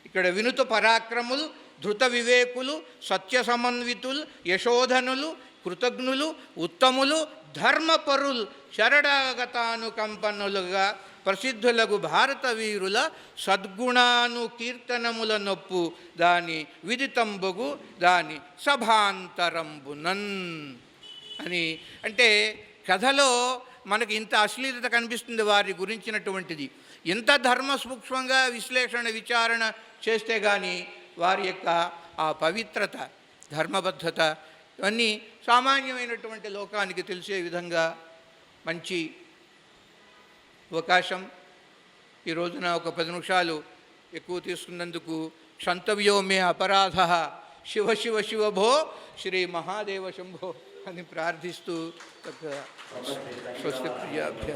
ఇక్కడ. వినుత పరాక్రములు, ధృత వివేకులు, సత్య సమన్వితులు, యశోధనులు, కృతజ్ఞులు, ఉత్తములు, ధర్మపరుల్ శరణాగతానుకంపన్నులుగా ప్రసిద్ధులకు భారత వీరుల సద్గుణాను కీర్తనముల నొప్పు దాని విదితంబుగు దాని సభాంతరంబునన్ అని. అంటే కథలో మనకి ఇంత అశ్లీలత కనిపిస్తుంది వారి గురించినటువంటిది. ఇంత ధర్మ సూక్ష్మంగా విశ్లేషణ విచారణ చేస్తే కానీ వారి యొక్క ఆ పవిత్రత, ధర్మబద్ధత ఇవన్నీ సామాన్యమైనటువంటి లోకానికి తెలిసే విధంగా మంచి అవకాశం. ఈ రోజున ఒక 10 నిమిషాలు ఎక్కువ తీసుకున్నందుకు క్షంతవ్యో మే అపరాధ శివ శివ శివభో శ్రీ మహాదేవ శంభో అని ప్రార్థిస్తూ స్వస్తి ప్రియాభ్య